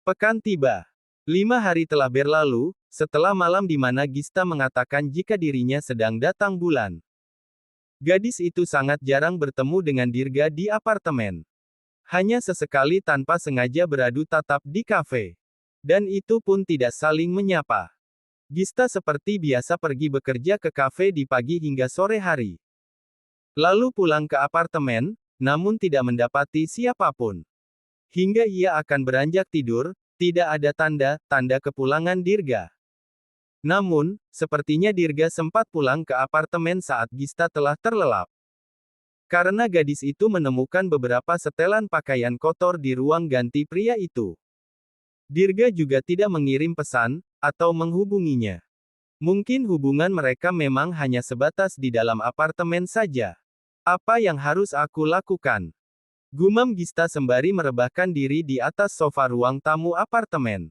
Pekan tiba. 5 hari telah berlalu, setelah malam di mana Gista mengatakan jika dirinya sedang datang bulan. Gadis itu sangat jarang bertemu dengan Dirga di apartemen. Hanya sesekali tanpa sengaja beradu tatap di kafe. Dan itu pun tidak saling menyapa. Gista seperti biasa pergi bekerja ke kafe di pagi hingga sore hari. Lalu pulang ke apartemen, namun tidak mendapati siapapun. Hingga ia akan beranjak tidur, tidak ada tanda-tanda kepulangan Dirga. Namun, sepertinya Dirga sempat pulang ke apartemen saat Gista telah terlelap. Karena gadis itu menemukan beberapa setelan pakaian kotor di ruang ganti pria itu. Dirga juga tidak mengirim pesan, atau menghubunginya. Mungkin hubungan mereka memang hanya sebatas di dalam apartemen saja. Apa yang harus aku lakukan? Gumam Gista sembari merebahkan diri di atas sofa ruang tamu apartemen.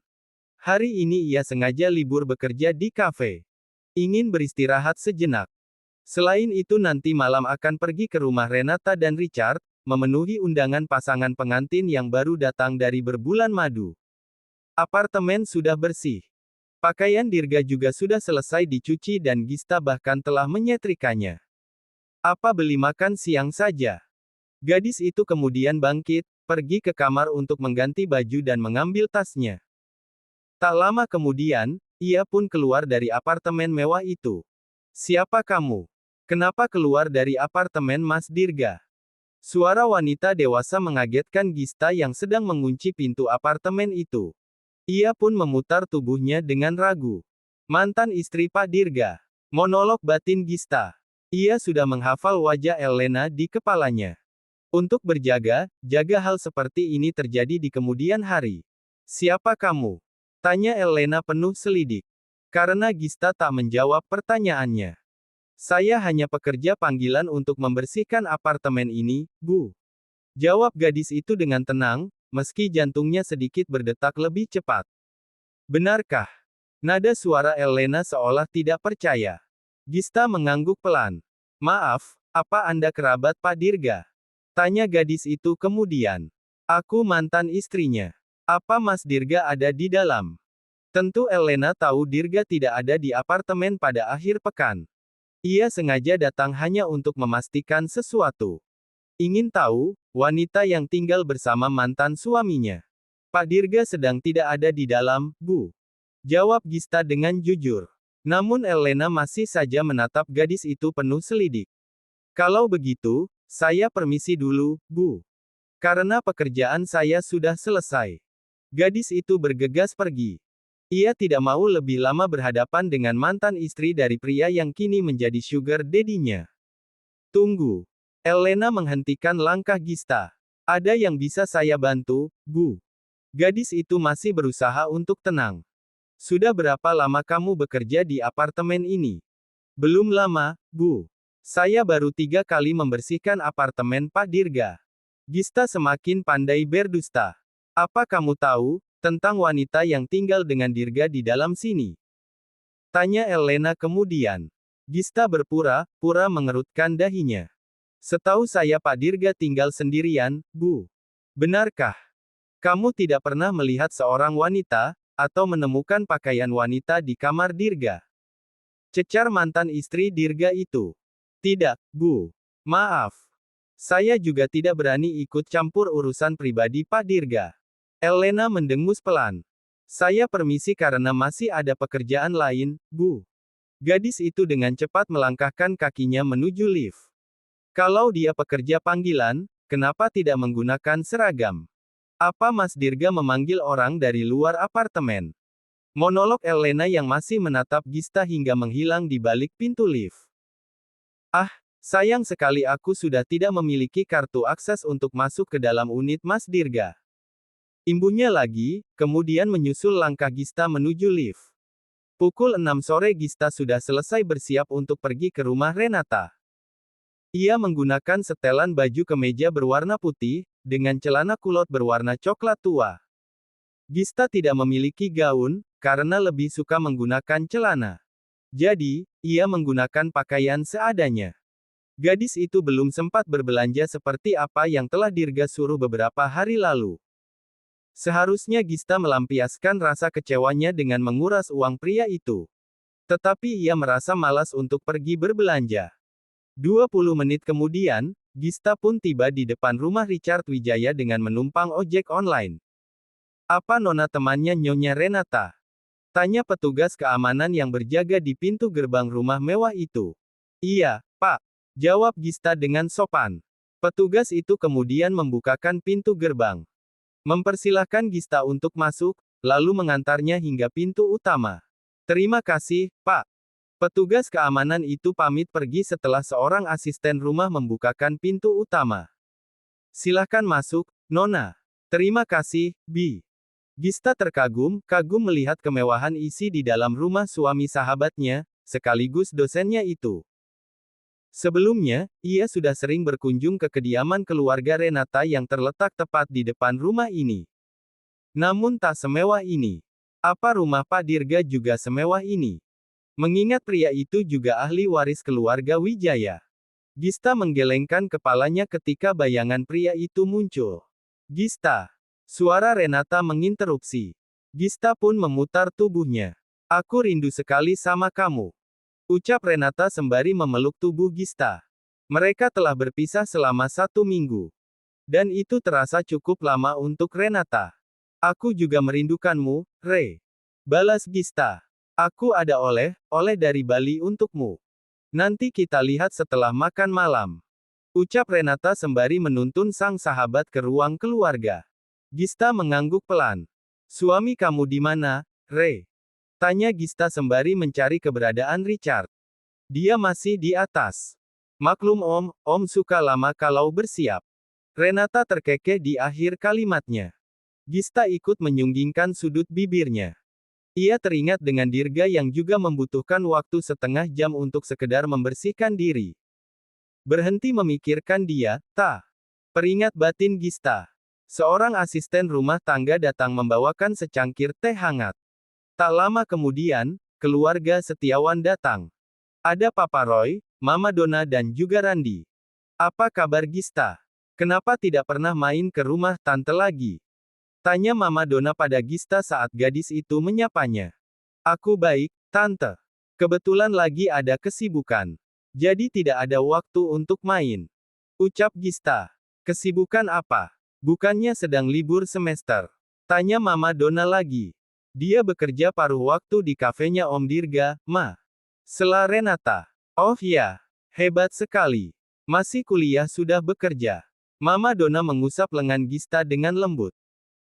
Hari ini ia sengaja libur bekerja di kafe. Ingin beristirahat sejenak. Selain itu nanti malam akan pergi ke rumah Renata dan Richard, memenuhi undangan pasangan pengantin yang baru datang dari berbulan madu. Apartemen sudah bersih. Pakaian Dirga juga sudah selesai dicuci dan Gista bahkan telah menyetrikanya. Apa beli makan siang saja? Gadis itu kemudian bangkit, pergi ke kamar untuk mengganti baju dan mengambil tasnya. Tak lama kemudian, ia pun keluar dari apartemen mewah itu. Siapa kamu? Kenapa keluar dari apartemen Mas Dirga? Suara wanita dewasa mengagetkan Gista yang sedang mengunci pintu apartemen itu. Ia pun memutar tubuhnya dengan ragu. Mantan istri Pak Dirga. Monolog batin Gista. Ia sudah menghafal wajah Elena di kepalanya. Untuk berjaga, jaga hal seperti ini terjadi di kemudian hari. Siapa kamu? Tanya Elena penuh selidik. Karena Gista tak menjawab pertanyaannya. Saya hanya pekerja panggilan untuk membersihkan apartemen ini, Bu. Jawab gadis itu dengan tenang, meski jantungnya sedikit berdetak lebih cepat. Benarkah? Nada suara Elena seolah tidak percaya. Gista mengangguk pelan. Maaf, apa Anda kerabat Pak Dirga? Tanya gadis itu kemudian. Aku mantan istrinya. Apa Mas Dirga ada di dalam? Tentu Elena tahu Dirga tidak ada di apartemen pada akhir pekan. Ia sengaja datang hanya untuk memastikan sesuatu. Ingin tahu, wanita yang tinggal bersama mantan suaminya. Pak Dirga sedang tidak ada di dalam, Bu. Jawab Gista dengan jujur. Namun Elena masih saja menatap gadis itu penuh selidik. Kalau begitu, saya permisi dulu, Bu. Karena pekerjaan saya sudah selesai. Gadis itu bergegas pergi. Ia tidak mau lebih lama berhadapan dengan mantan istri dari pria yang kini menjadi sugar daddy-nya. Tunggu. Elena menghentikan langkah Gista. Ada yang bisa saya bantu, Bu? Gadis itu masih berusaha untuk tenang. Sudah berapa lama kamu bekerja di apartemen ini? Belum lama, Bu. Saya baru 3 kali membersihkan apartemen Pak Dirga. Gista semakin pandai berdusta. Apa kamu tahu tentang wanita yang tinggal dengan Dirga di dalam sini? Tanya Elena kemudian. Gista berpura-pura mengerutkan dahinya. Setahu saya Pak Dirga tinggal sendirian, Bu. Benarkah? Kamu tidak pernah melihat seorang wanita, atau menemukan pakaian wanita di kamar Dirga? Cecar mantan istri Dirga itu. Tidak, Bu. Maaf. Saya juga tidak berani ikut campur urusan pribadi Pak Dirga. Elena mendengus pelan. Saya permisi karena masih ada pekerjaan lain, Bu. Gadis itu dengan cepat melangkahkan kakinya menuju lift. Kalau dia pekerja panggilan, kenapa tidak menggunakan seragam? Apa Mas Dirga memanggil orang dari luar apartemen? Monolog Elena yang masih menatap Gista hingga menghilang di balik pintu lift. Ah, sayang sekali aku sudah tidak memiliki kartu akses untuk masuk ke dalam unit Mas Dirga. Imbunya lagi, kemudian menyusul langkah Gista menuju lift. Pukul 6 sore Gista sudah selesai bersiap untuk pergi ke rumah Renata. Ia menggunakan setelan baju kemeja berwarna putih, dengan celana kulot berwarna coklat tua. Gista tidak memiliki gaun, karena lebih suka menggunakan celana. Jadi, ia menggunakan pakaian seadanya. Gadis itu belum sempat berbelanja seperti apa yang telah Dirga suruh beberapa hari lalu. Seharusnya Gista melampiaskan rasa kecewanya dengan menguras uang pria itu. Tetapi ia merasa malas untuk pergi berbelanja. 20 menit kemudian, Gista pun tiba di depan rumah Richard Wijaya dengan menumpang ojek online. Apa nona temannya Nyonya Renata? Tanya petugas keamanan yang berjaga di pintu gerbang rumah mewah itu. Iya, Pak. Jawab Gista dengan sopan. Petugas itu kemudian membukakan pintu gerbang. Mempersilahkan Gista untuk masuk, lalu mengantarnya hingga pintu utama. Terima kasih, Pak. Petugas keamanan itu pamit pergi setelah seorang asisten rumah membukakan pintu utama. Silakan masuk, Nona. Terima kasih, Bi. Gista kagum melihat kemewahan isi di dalam rumah suami sahabatnya, sekaligus dosennya itu. Sebelumnya, ia sudah sering berkunjung ke kediaman keluarga Renata yang terletak tepat di depan rumah ini. Namun tak semewah ini. Apa rumah Pak Dirga juga semewah ini? Mengingat pria itu juga ahli waris keluarga Wijaya. Gista menggelengkan kepalanya ketika bayangan pria itu muncul. Gista. Suara Renata menginterupsi. Gista pun memutar tubuhnya. Aku rindu sekali sama kamu. Ucap Renata sembari memeluk tubuh Gista. Mereka telah berpisah selama 1 minggu. Dan itu terasa cukup lama untuk Renata. Aku juga merindukanmu, Re. Balas Gista. Aku ada oleh dari Bali untukmu. Nanti kita lihat setelah makan malam. Ucap Renata sembari menuntun sang sahabat ke ruang keluarga. Gista mengangguk pelan. Suami kamu di mana, Re? Tanya Gista sembari mencari keberadaan Richard. Dia masih di atas. Maklum Om suka lama kalau bersiap. Renata terkekeh di akhir kalimatnya. Gista ikut menyunggingkan sudut bibirnya. Ia teringat dengan Dirga yang juga membutuhkan waktu setengah jam untuk sekedar membersihkan diri. Berhenti memikirkan dia, tak. Peringat batin Gista. Seorang asisten rumah tangga datang membawakan secangkir teh hangat. Tak lama kemudian, keluarga Setiawan datang. Ada Papa Roy, Mama Donna dan juga Randi. Apa kabar Gista? Kenapa tidak pernah main ke rumah tante lagi? Tanya Mama Donna pada Gista saat gadis itu menyapanya. Aku baik, Tante. Kebetulan lagi ada kesibukan. Jadi tidak ada waktu untuk main. Ucap Gista. Kesibukan apa? Bukannya sedang libur semester? Tanya Mama Donna lagi. Dia bekerja paruh waktu di kafenya Om Dirga, Ma. Sela Renata. Oh ya, hebat sekali. Masih kuliah sudah bekerja. Mama Donna mengusap lengan Gista dengan lembut.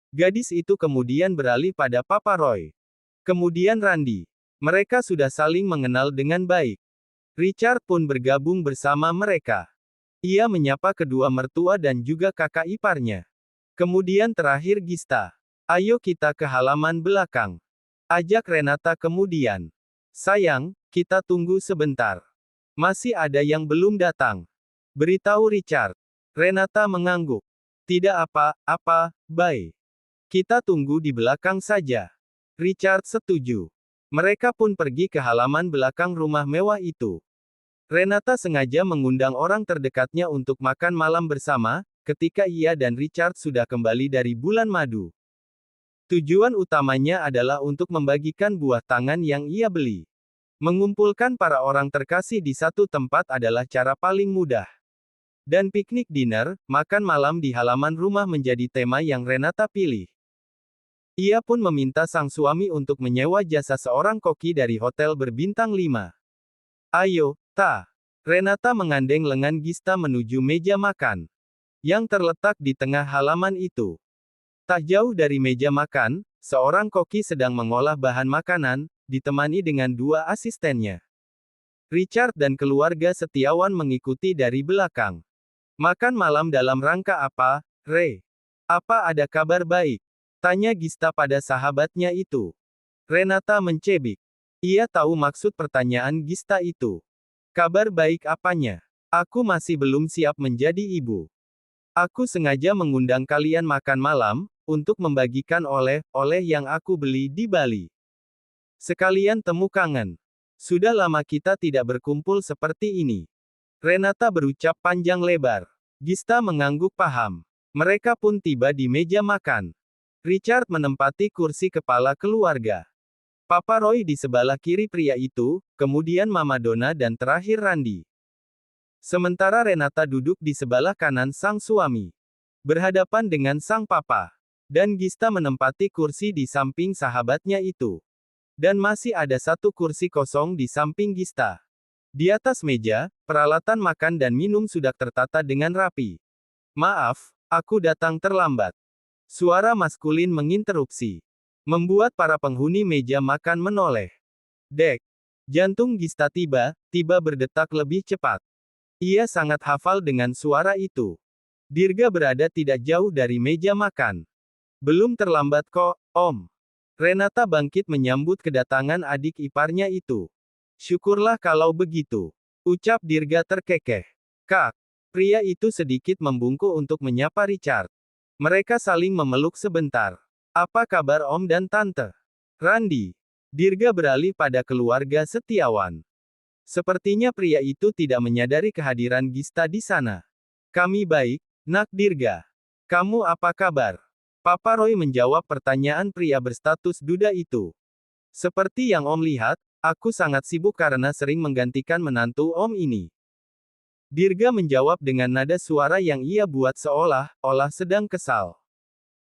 Gadis itu kemudian beralih pada Papa Roy. Kemudian Randi. Mereka sudah saling mengenal dengan baik. Richard pun bergabung bersama mereka. Ia menyapa kedua mertua dan juga kakak iparnya. Kemudian terakhir Gista. Ayo kita ke halaman belakang. Ajak Renata kemudian. Sayang, kita tunggu sebentar. Masih ada yang belum datang. Beritahu Richard. Renata mengangguk. Tidak apa-apa, bye. Kita tunggu di belakang saja. Richard setuju. Mereka pun pergi ke halaman belakang rumah mewah itu. Renata sengaja mengundang orang terdekatnya untuk makan malam bersama, ketika ia dan Richard sudah kembali dari bulan madu. Tujuan utamanya adalah untuk membagikan buah tangan yang ia beli. Mengumpulkan para orang terkasih di satu tempat adalah cara paling mudah. Dan piknik dinner, makan malam di halaman rumah menjadi tema yang Renata pilih. Ia pun meminta sang suami untuk menyewa jasa seorang koki dari hotel berbintang 5. Ayo, Ta. Renata mengandeng lengan Gista menuju meja makan. Yang terletak di tengah halaman itu. Tak jauh dari meja makan, seorang koki sedang mengolah bahan makanan, ditemani dengan 2 asistennya. Richard dan keluarga Setiawan mengikuti dari belakang. Makan malam dalam rangka apa, Re? Apa ada kabar baik? Tanya Gista pada sahabatnya itu. Renata mencebik. Ia tahu maksud pertanyaan Gista itu. Kabar baik apanya? Aku masih belum siap menjadi ibu. Aku sengaja mengundang kalian makan malam, untuk membagikan oleh-oleh yang aku beli di Bali. Sekalian temu kangen. Sudah lama kita tidak berkumpul seperti ini. Renata berucap panjang lebar. Gista mengangguk paham. Mereka pun tiba di meja makan. Richard menempati kursi kepala keluarga. Papa Roy di sebelah kiri pria itu, kemudian Mama Donna dan terakhir Randy. Sementara Renata duduk di sebelah kanan sang suami. Berhadapan dengan sang papa. Dan Gista menempati kursi di samping sahabatnya itu. Dan masih ada satu kursi kosong di samping Gista. Di atas meja, peralatan makan dan minum sudah tertata dengan rapi. Maaf, aku datang terlambat. Suara maskulin menginterupsi. Membuat para penghuni meja makan menoleh. Dek. Jantung Gista tiba berdetak lebih cepat. Ia sangat hafal dengan suara itu. Dirga berada tidak jauh dari meja makan. Belum terlambat kok, Om. Renata bangkit menyambut kedatangan adik iparnya itu. Syukurlah kalau begitu. Ucap Dirga terkekeh. Kak. Pria itu sedikit membungkuk untuk menyapa Richard. Mereka saling memeluk sebentar. Apa kabar Om dan Tante? Randy. Dirga beralih pada keluarga setiawan. Sepertinya pria itu tidak menyadari kehadiran Gista di sana. Kami baik, Nak Dirga. Kamu apa kabar? Papa Roy menjawab pertanyaan pria berstatus duda itu. Seperti yang Om lihat, aku sangat sibuk karena sering menggantikan menantu Om ini. Dirga menjawab dengan nada suara yang ia buat seolah-olah sedang kesal.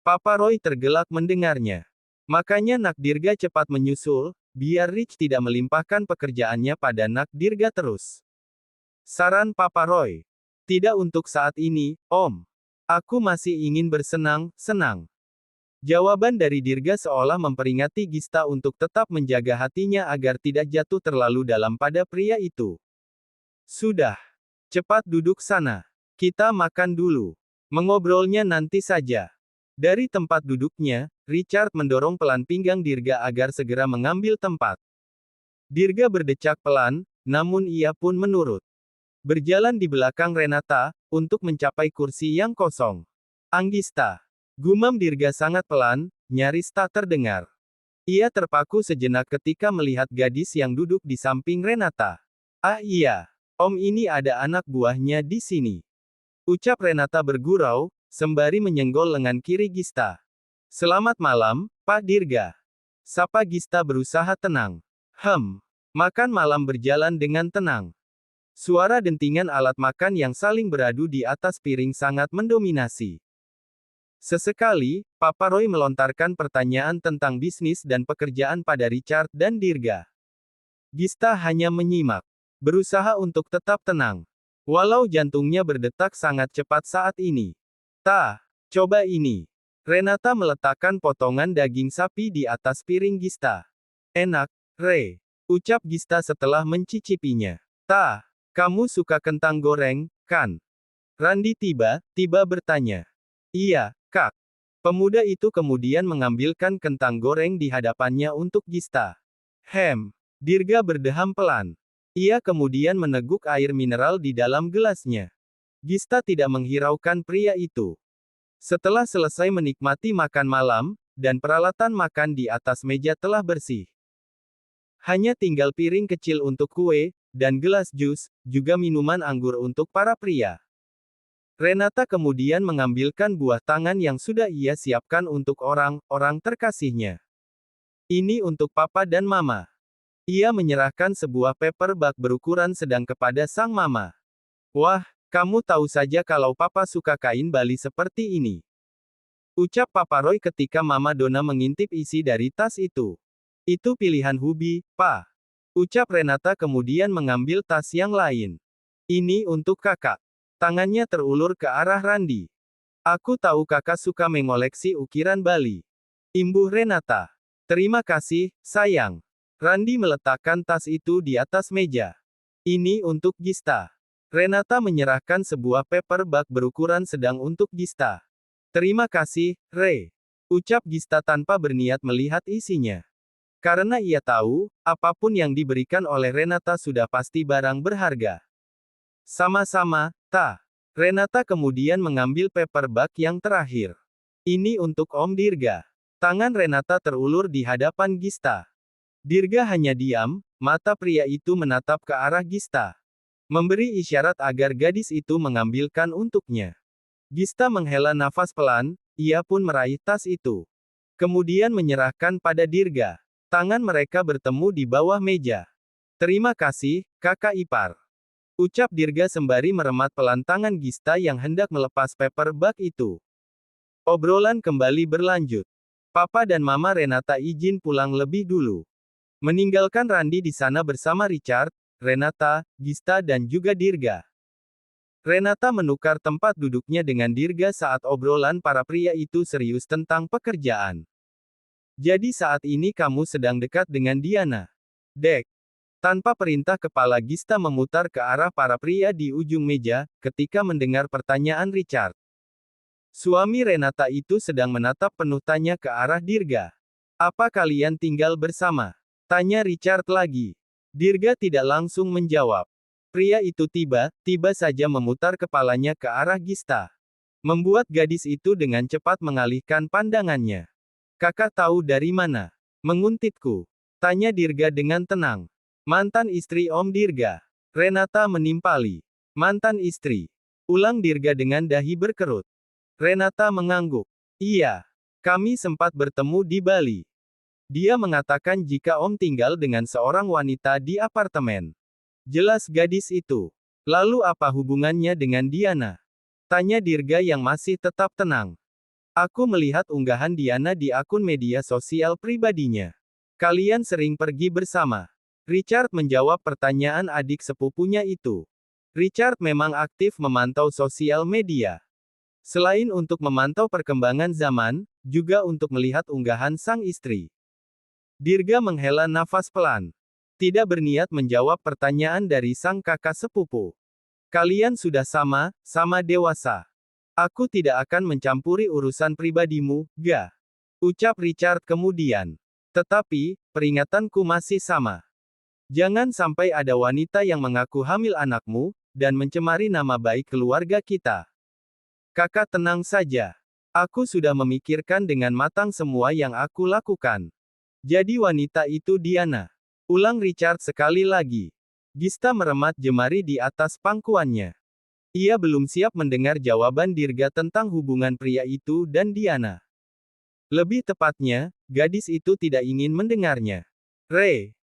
Papa Roy tergelak mendengarnya. Makanya Nak Dirga cepat menyusul, biar Rich tidak melimpahkan pekerjaannya pada Nak Dirga terus. Saran Papa Roy. Tidak untuk saat ini, Om. Aku masih ingin bersenang-senang. Jawaban dari Dirga seolah memperingati Gista untuk tetap menjaga hatinya agar tidak jatuh terlalu dalam pada pria itu. Sudah. Cepat duduk sana. Kita makan dulu. Mengobrolnya nanti saja. Dari tempat duduknya, Richard mendorong pelan pinggang Dirga agar segera mengambil tempat. Dirga berdecak pelan, namun ia pun menurut. Berjalan di belakang Renata, untuk mencapai kursi yang kosong. Anggista. Gumam Dirga sangat pelan, nyaris tak terdengar. Ia terpaku sejenak ketika melihat gadis yang duduk di samping Renata. Ah iya, Om ini ada anak buahnya di sini. Ucap Renata bergurau, sembari menyenggol lengan kiri Gista. Selamat malam, Pak Dirga. Sapa Gista berusaha tenang. Makan malam berjalan dengan tenang. Suara dentingan alat makan yang saling beradu di atas piring sangat mendominasi. Sesekali, Papa Roy melontarkan pertanyaan tentang bisnis dan pekerjaan pada Richard dan Dirga. Gista hanya menyimak. Berusaha untuk tetap tenang. Walau jantungnya berdetak sangat cepat saat ini. Coba ini. Renata meletakkan potongan daging sapi di atas piring Gista. Enak, Re. Ucap Gista setelah mencicipinya. Kamu suka kentang goreng, kan? Randy tiba bertanya. Iya, Kak. Pemuda itu kemudian mengambilkan kentang goreng di hadapannya untuk Gista. Dirga berdeham pelan. Ia kemudian meneguk air mineral di dalam gelasnya. Gista tidak menghiraukan pria itu. Setelah selesai menikmati makan malam, dan peralatan makan di atas meja telah bersih. Hanya tinggal piring kecil untuk kue, dan gelas jus, juga minuman anggur untuk para pria. Renata kemudian mengambilkan buah tangan yang sudah ia siapkan untuk orang-orang terkasihnya. Ini untuk Papa dan Mama. Ia menyerahkan sebuah paper bag berukuran sedang kepada sang mama. Wah, kamu tahu saja kalau Papa suka kain Bali seperti ini. Ucap Papa Roy ketika Mama Donna mengintip isi dari tas itu. Itu pilihan Hubi, Pa. Ucap Renata kemudian mengambil tas yang lain. Ini untuk kakak. Tangannya terulur ke arah Randy. Aku tahu kakak suka mengoleksi ukiran Bali. Imbuh Renata. Terima kasih, sayang. Randy meletakkan tas itu di atas meja. Ini untuk Gista. Renata menyerahkan sebuah paper bag berukuran sedang untuk Gista. Terima kasih, Re. Ucap Gista tanpa berniat melihat isinya. Karena ia tahu, apapun yang diberikan oleh Renata sudah pasti barang berharga. Sama-sama, Ta. Renata kemudian mengambil paper bag yang terakhir. Ini untuk Om Dirga. Tangan Renata terulur di hadapan Gista. Dirga hanya diam, mata pria itu menatap ke arah Gista. Memberi isyarat agar gadis itu mengambilkan untuknya. Gista menghela nafas pelan, ia pun meraih tas itu. Kemudian menyerahkan pada Dirga. Tangan mereka bertemu di bawah meja. Terima kasih, kakak ipar. Ucap Dirga sembari meremat pelan tangan Gista yang hendak melepas paper bag itu. Obrolan kembali berlanjut. Papa dan Mama Renata izin pulang lebih dulu. Meninggalkan Randi di sana bersama Richard, Renata, Gista dan juga Dirga. Renata menukar tempat duduknya dengan Dirga saat obrolan para pria itu serius tentang pekerjaan. Jadi saat ini kamu sedang dekat dengan Diana. Dek. Tanpa perintah kepala Gista memutar ke arah para pria di ujung meja, ketika mendengar pertanyaan Richard. Suami Renata itu sedang menatap penuh tanya ke arah Dirga. Apa kalian tinggal bersama? Tanya Richard lagi. Dirga tidak langsung menjawab. Pria itu tiba saja memutar kepalanya ke arah Gista. Membuat gadis itu dengan cepat mengalihkan pandangannya. Kakak tahu dari mana? Menguntitku. Tanya Dirga dengan tenang. Mantan istri Om Dirga. Renata menimpali. Mantan istri. Ulang Dirga dengan dahi berkerut. Renata mengangguk. Iya. Kami sempat bertemu di Bali. Dia mengatakan jika Om tinggal dengan seorang wanita di apartemen. Jelas gadis itu. Lalu apa hubungannya dengan Diana? Tanya Dirga yang masih tetap tenang. Aku melihat unggahan Diana di akun media sosial pribadinya. Kalian sering pergi bersama. Richard menjawab pertanyaan adik sepupunya itu. Richard memang aktif memantau sosial media. Selain untuk memantau perkembangan zaman, juga untuk melihat unggahan sang istri. Dirga menghela nafas pelan. Tidak berniat menjawab pertanyaan dari sang kakak sepupu. Kalian sudah sama dewasa. Aku tidak akan mencampuri urusan pribadimu, ga. Ucap Richard kemudian. Tetapi, peringatanku masih sama. Jangan sampai ada wanita yang mengaku hamil anakmu, dan mencemari nama baik keluarga kita. Kakak tenang saja. Aku sudah memikirkan dengan matang semua yang aku lakukan. Jadi wanita itu Diana. Ulang Richard sekali lagi. Gista meremat jemari di atas pangkuannya. Ia belum siap mendengar jawaban Dirga tentang hubungan pria itu dan Diana. Lebih tepatnya, gadis itu tidak ingin mendengarnya.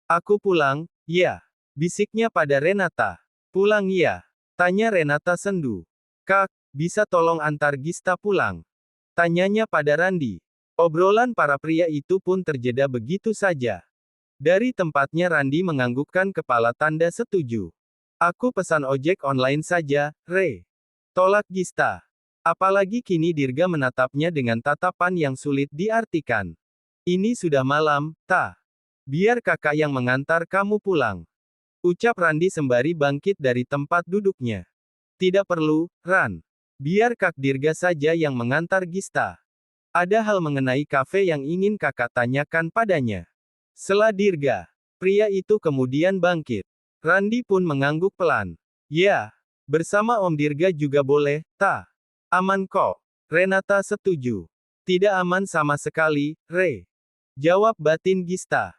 Aku pulang, ya. Bisiknya pada Renata. Pulang ya. Tanya Renata sendu. Kak, bisa tolong antar Gista pulang? Tanyanya pada Randi. Obrolan para pria itu pun terjeda begitu saja. Dari tempatnya Randi menganggukkan kepala tanda setuju. Aku pesan ojek online saja, Tolak Gista. Apalagi kini Dirga menatapnya dengan tatapan yang sulit diartikan. Ini sudah malam, biar kakak yang mengantar kamu pulang. Ucap Randi sembari bangkit dari tempat duduknya. Tidak perlu, Ran. Biar Kak Dirga saja yang mengantar Gista. Ada hal mengenai kafe yang ingin kakak tanyakan padanya. Sela Dirga. Pria itu kemudian bangkit. Randi pun mengangguk pelan. Ya. Bersama Om Dirga juga boleh, Aman kok. Renata setuju. Tidak aman sama sekali, Jawab batin Gista.